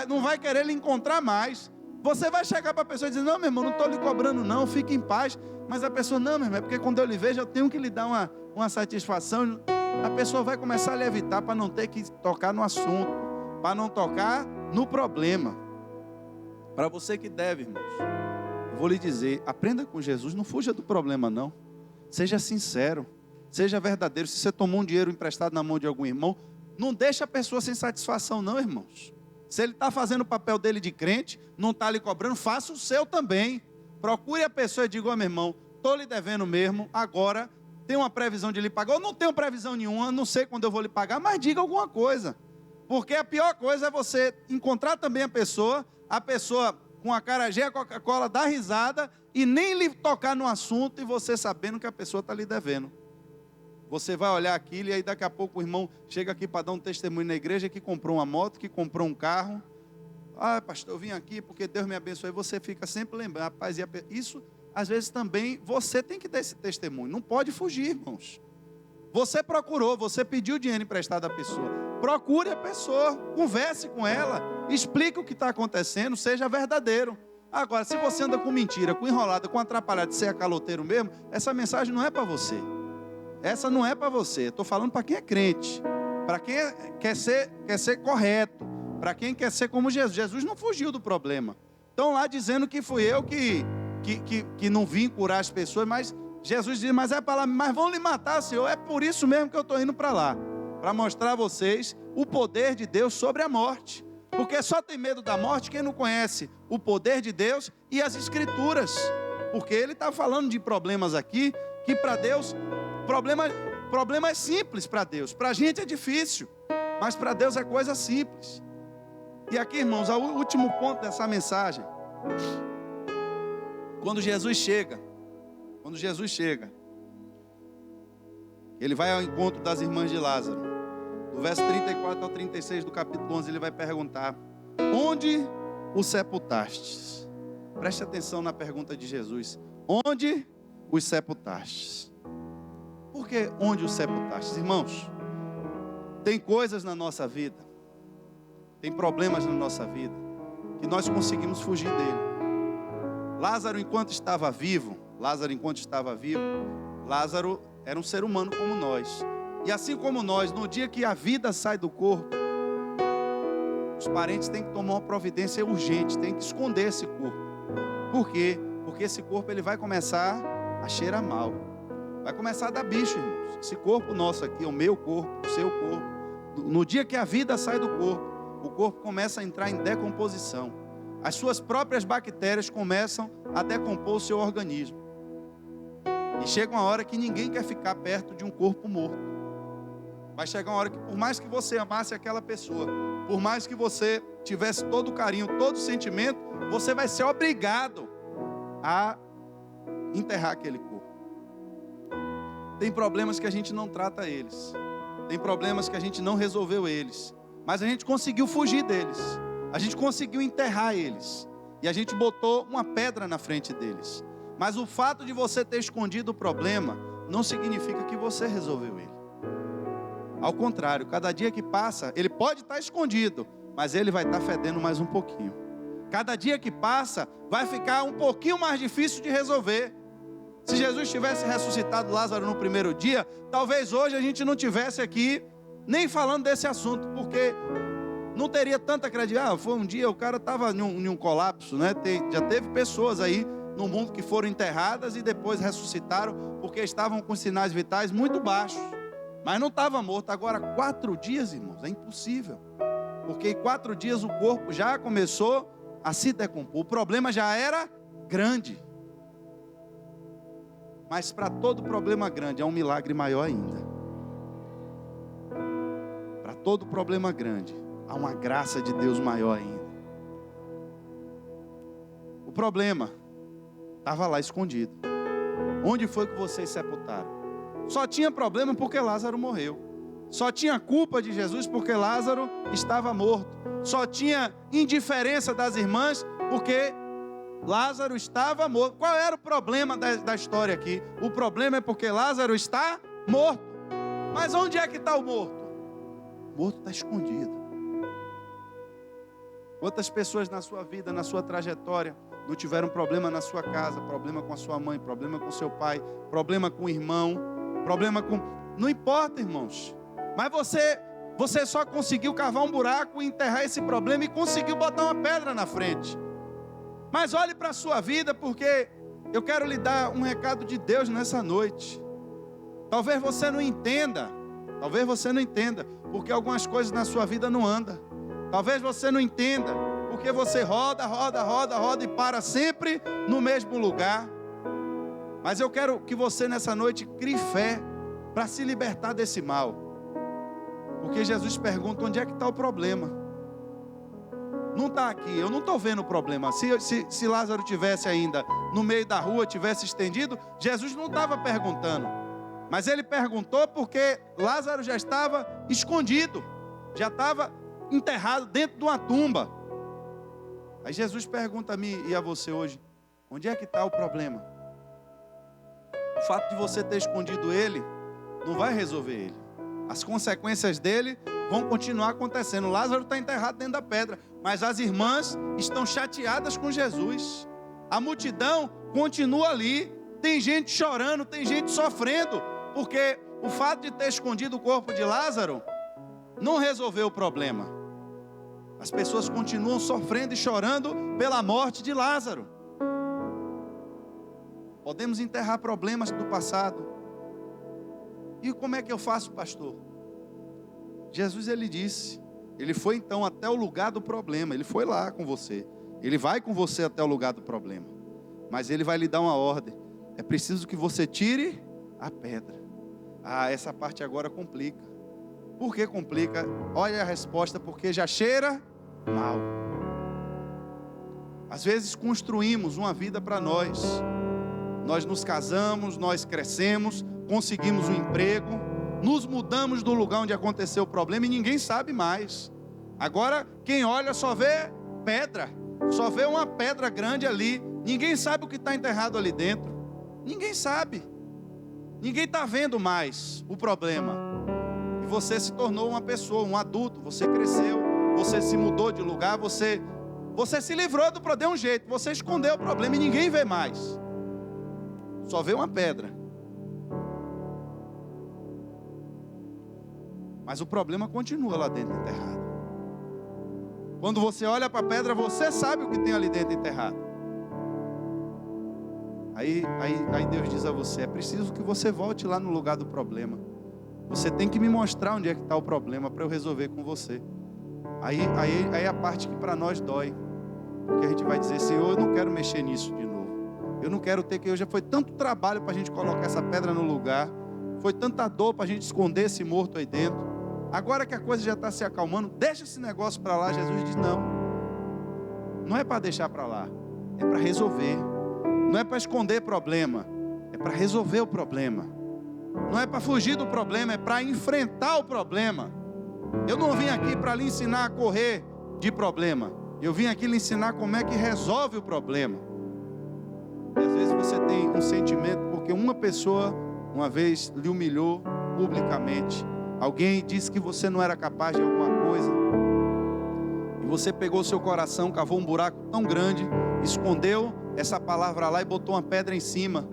Speaker 1: Não vai querer lhe encontrar mais. Você vai chegar para a pessoa e dizer, não, meu irmão, não estou lhe cobrando não, fique em paz. Mas a pessoa, não, meu irmão, é porque quando eu lhe vejo, eu tenho que lhe dar uma satisfação. A pessoa vai começar a lhe evitar para não ter que tocar no assunto, para não tocar no problema. Para você que deve, irmãos, eu vou lhe dizer, aprenda com Jesus, não fuja do problema não. Seja sincero, seja verdadeiro. Se você tomou um dinheiro emprestado na mão de algum irmão, não deixe a pessoa sem satisfação não, irmãos. Se ele está fazendo o papel dele de crente, não está lhe cobrando, faça o seu também. Procure a pessoa e diga, meu irmão, estou lhe devendo mesmo, agora tem uma previsão de lhe pagar. Eu não tenho previsão nenhuma, não sei quando eu vou lhe pagar, mas diga alguma coisa. Porque a pior coisa é você encontrar também a pessoa com a acarajé, a Coca-Cola, dar risada e nem lhe tocar no assunto e você sabendo que a pessoa está lhe devendo. Você vai olhar aquilo e aí daqui a pouco o irmão chega aqui para dar um testemunho na igreja que comprou uma moto, que comprou um carro. Ah, pastor, eu vim aqui porque Deus me abençoou. E você fica sempre lembrando, rapaz, isso às vezes também você tem que dar esse testemunho. Não pode fugir, irmãos. Você procurou, você pediu dinheiro emprestado à pessoa. Procure a pessoa, converse com ela, explique o que está acontecendo, seja verdadeiro. Agora, se você anda com mentira, com enrolada, com atrapalhada, de ser caloteiro mesmo, essa mensagem não é para você. Essa não é para você. Estou falando para quem é crente, para quem quer ser correto, para quem quer ser como Jesus. Jesus não fugiu do problema. Estão lá dizendo que fui eu que não vim curar as pessoas, mas Jesus diz, mas é para lá, mas vão lhe matar, Senhor. É por isso mesmo que eu estou indo para lá, para mostrar a vocês o poder de Deus sobre a morte. Porque só tem medo da morte quem não conhece o poder de Deus e as Escrituras. Porque ele está falando de problemas aqui que para Deus... Problema é simples para Deus. Para a gente é difícil, mas para Deus é coisa simples. E aqui, irmãos, o último ponto dessa mensagem. Quando Jesus chega, ele vai ao encontro das irmãs de Lázaro. Do verso 34 ao 36 do capítulo 11, ele vai perguntar, onde o sepultastes? Preste atenção na pergunta de Jesus. Onde os sepultastes? Por que onde os sepultastes? Irmãos, tem coisas na nossa vida, tem problemas na nossa vida, que nós conseguimos fugir dele. Lázaro enquanto estava vivo, Lázaro era um ser humano como nós. E assim como nós, no dia que a vida sai do corpo, os parentes têm que tomar uma providência urgente, têm que esconder esse corpo. Por quê? Porque esse corpo ele vai começar a cheirar mal. Vai começar a dar bicho, irmãos. Esse corpo nosso aqui, o meu corpo, o seu corpo. No dia que a vida sai do corpo, o corpo começa a entrar em decomposição. as suas próprias bactérias começam a decompor o seu organismo. E chega uma hora que ninguém quer ficar perto de um corpo morto. Vai chegar uma hora que, por mais que você amasse aquela pessoa, por mais que você tivesse todo o carinho, todo o sentimento, você vai ser obrigado a enterrar aquele corpo. Tem problemas que a gente não trata eles. Tem problemas que a gente não resolveu eles. Mas a gente conseguiu fugir deles. A gente conseguiu enterrar eles. E a gente botou uma pedra na frente deles. Mas o fato de você ter escondido o problema não significa que você resolveu ele. Ao contrário, cada dia que passa, ele pode estar escondido, mas ele vai estar fedendo mais um pouquinho. Cada dia que passa, vai ficar um pouquinho mais difícil de resolver. Se Jesus tivesse ressuscitado Lázaro no primeiro dia, talvez hoje a gente não tivesse aqui nem falando desse assunto, porque não teria tanta credibilidade. Foi um dia, o cara estava em um colapso, né? Já teve pessoas aí no mundo que foram enterradas e depois ressuscitaram, porque estavam com sinais vitais muito baixos. Mas não estava morto. Agora 4 dias, irmãos, é impossível. Porque em 4 dias o corpo já começou a se decompor. O problema já era grande. Mas para todo problema grande há um milagre maior ainda. Para todo problema grande há uma graça de Deus maior ainda. O problema estava lá escondido. Onde foi que vocês sepultaram? Só tinha problema porque Lázaro morreu. Só tinha culpa de Jesus porque Lázaro estava morto. Só tinha indiferença das irmãs porque Lázaro estava morto. Qual era o problema da história aqui? O problema é porque Lázaro está morto. Mas onde é que está o morto? O morto está escondido. Quantas pessoas na sua vida, na sua trajetória, não tiveram problema na sua casa, problema com a sua mãe, problema com seu pai, problema com o irmão, problema com... Não importa, irmãos. Mas você só conseguiu cavar um buraco e enterrar esse problema e conseguiu botar uma pedra na frente. Mas olhe para a sua vida, porque eu quero lhe dar um recado de Deus nessa noite. Talvez você não entenda, porque algumas coisas na sua vida não andam. Talvez você não entenda, porque você roda e para sempre no mesmo lugar. Mas eu quero que você nessa noite crie fé para se libertar desse mal. Porque Jesus pergunta, onde é que está o problema? Não está aqui, eu não estou vendo o problema. Se Lázaro tivesse ainda no meio da rua, tivesse estendido, Jesus não estava perguntando. Mas ele perguntou porque Lázaro já estava escondido, já estava enterrado dentro de uma tumba. Aí Jesus pergunta a mim e a você hoje, onde é que está o problema? O fato de você ter escondido ele, não vai resolver ele. As consequências dele vão continuar acontecendo. Lázaro está enterrado dentro da pedra, mas as irmãs estão chateadas com Jesus. A multidão continua ali. Tem gente chorando, tem gente sofrendo, porque o fato de ter escondido o corpo de Lázaro não resolveu o problema. As pessoas continuam sofrendo e chorando pela morte de Lázaro. Podemos enterrar problemas do passado. E como é que eu faço, pastor? Jesus, ele disse, ele foi então até o lugar do problema, ele foi lá com você, ele vai com você até o lugar do problema, mas ele vai lhe dar uma ordem, é preciso que você tire a pedra. Essa parte agora complica. Por que complica? Olha a resposta, porque já cheira mal. Às vezes construímos uma vida para nós nos casamos, nós crescemos, conseguimos um emprego, nos mudamos do lugar onde aconteceu o problema e ninguém sabe mais. Agora quem olha só vê pedra, só vê uma pedra grande ali, ninguém sabe o que está enterrado ali dentro, ninguém sabe, ninguém está vendo mais o problema. E você se tornou uma pessoa, um adulto, você cresceu, você se mudou de lugar, você se livrou do problema de um jeito, você escondeu o problema e ninguém vê mais, só vê uma pedra. Mas o problema continua lá dentro enterrado. Quando você olha para a pedra, você sabe o que tem ali dentro enterrado. Aí Deus diz a você, é preciso que você volte lá no lugar do problema. Você tem que me mostrar onde é que está o problema para eu resolver com você. Aí é a parte que para nós dói. Porque a gente vai dizer, Senhor, eu não quero mexer nisso de novo. Eu não quero ter que... Já foi tanto trabalho para a gente colocar essa pedra no lugar. Foi tanta dor para a gente esconder esse morto aí dentro. Agora que a coisa já está se acalmando, deixa esse negócio para lá. Jesus diz, não. Não é para deixar para lá. É para resolver. Não é para esconder problema. É para resolver o problema. Não é para fugir do problema. É para enfrentar o problema. Eu não vim aqui para lhe ensinar a correr de problema. Eu vim aqui lhe ensinar como é que resolve o problema. E às vezes você tem um sentimento porque uma pessoa uma vez lhe humilhou publicamente. Alguém disse que você não era capaz de alguma coisa. E você pegou seu coração, cavou um buraco tão grande, escondeu essa palavra lá e botou uma pedra em cima.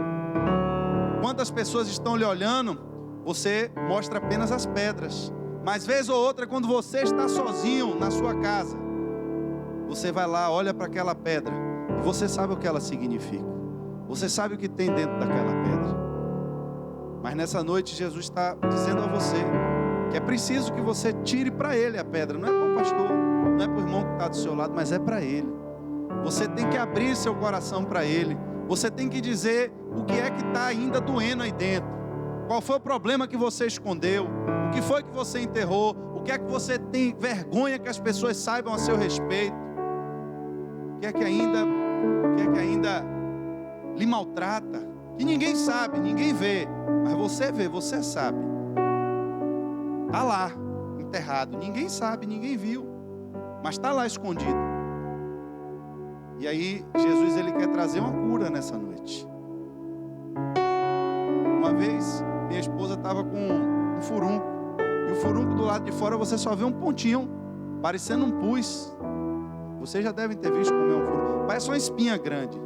Speaker 1: Quantas pessoas estão lhe olhando, você mostra apenas as pedras. Mas vez ou outra, quando você está sozinho na sua casa, você vai lá, olha para aquela pedra e você sabe o que ela significa. Você sabe o que tem dentro daquela pedra. Mas nessa noite Jesus está dizendo a você que é preciso que você tire para Ele a pedra. Não é para o pastor, não é para o irmão que está do seu lado, mas é para Ele. Você tem que abrir seu coração para Ele. Você tem que dizer o que é que está ainda doendo aí dentro. Qual foi o problema que você escondeu? O que foi que você enterrou? O que é que você tem vergonha que as pessoas saibam a seu respeito? O que é que ainda lhe maltrata? Que ninguém sabe, ninguém vê, mas você vê, você sabe. Está lá, enterrado. Ninguém sabe, ninguém viu, mas está lá escondido. E aí Jesus, ele quer trazer uma cura nessa noite. Uma vez minha esposa estava com um furúnculo, e o furúnculo do lado de fora você só vê um pontinho, parecendo um pus. Vocês já devem ter visto como é um furúnculo. Parece uma espinha grande.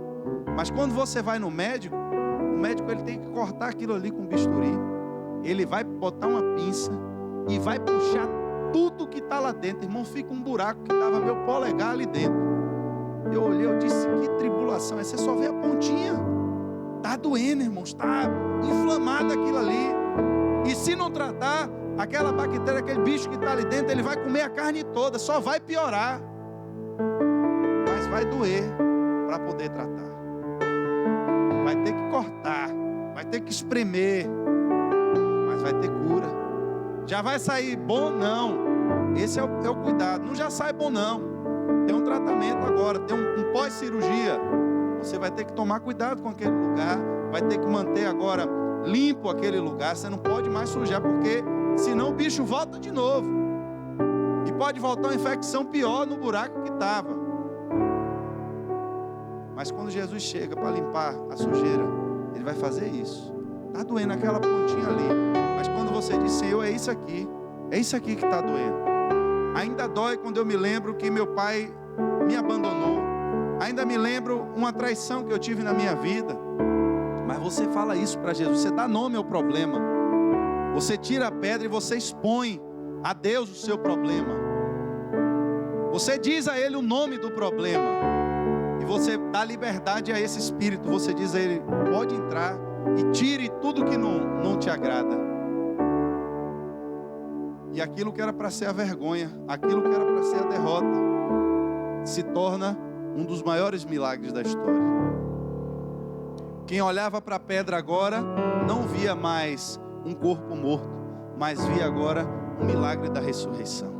Speaker 1: Mas quando você vai no médico, o médico ele tem que cortar aquilo ali com bisturi. Ele vai botar uma pinça e vai puxar tudo que está lá dentro. Irmão, fica um buraco que estava meu polegar ali dentro. Eu olhei, eu disse, que tribulação. Aí você só vê a pontinha. Está doendo, irmãos. Está inflamado aquilo ali. E se não tratar, aquela bactéria, aquele bicho que está ali dentro, ele vai comer a carne toda. Só vai piorar. Mas vai doer para poder tratar. Vai ter que cortar. Vai ter que espremer. Mas vai ter cura. Já vai sair bom? Não. Esse é o cuidado. Não já sai bom, não. Tem um tratamento agora. Tem um pós-cirurgia. Você vai ter que tomar cuidado com aquele lugar. Vai ter que manter agora limpo aquele lugar. Você não pode mais sujar, porque senão o bicho volta de novo. E pode voltar uma infecção pior no buraco que estava. Mas quando Jesus chega para limpar a sujeira, Ele vai fazer isso. Está doendo aquela pontinha ali. Mas quando você diz, Senhor, é isso aqui que está doendo. Ainda dói quando eu me lembro que meu pai me abandonou. Ainda me lembro uma traição que eu tive na minha vida. Mas você fala isso para Jesus, você dá nome ao problema. Você tira a pedra e você expõe a Deus o seu problema. Você diz a Ele o nome do problema. E você dá liberdade a esse espírito. Você diz a Ele, pode entrar e tire tudo que não te agrada. E aquilo que era para ser a vergonha, aquilo que era para ser a derrota, se torna um dos maiores milagres da história. Quem olhava para a pedra agora, não via mais um corpo morto, mas via agora um milagre da ressurreição.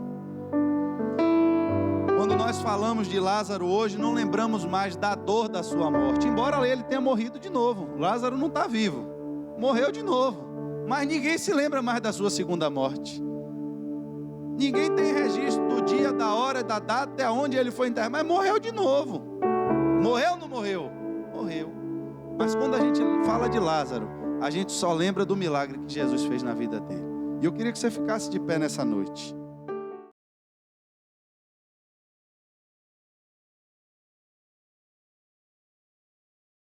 Speaker 1: Quando nós falamos de Lázaro hoje, não lembramos mais da dor da sua morte. Embora ele tenha morrido de novo. Lázaro não está vivo. Morreu de novo. Mas ninguém se lembra mais da sua segunda morte. Ninguém tem registro do dia, da hora, da data, até onde ele foi enterrado. Mas morreu de novo. Morreu ou não morreu? Morreu. Mas quando a gente fala de Lázaro, a gente só lembra do milagre que Jesus fez na vida dele. E eu queria que você ficasse de pé nessa noite.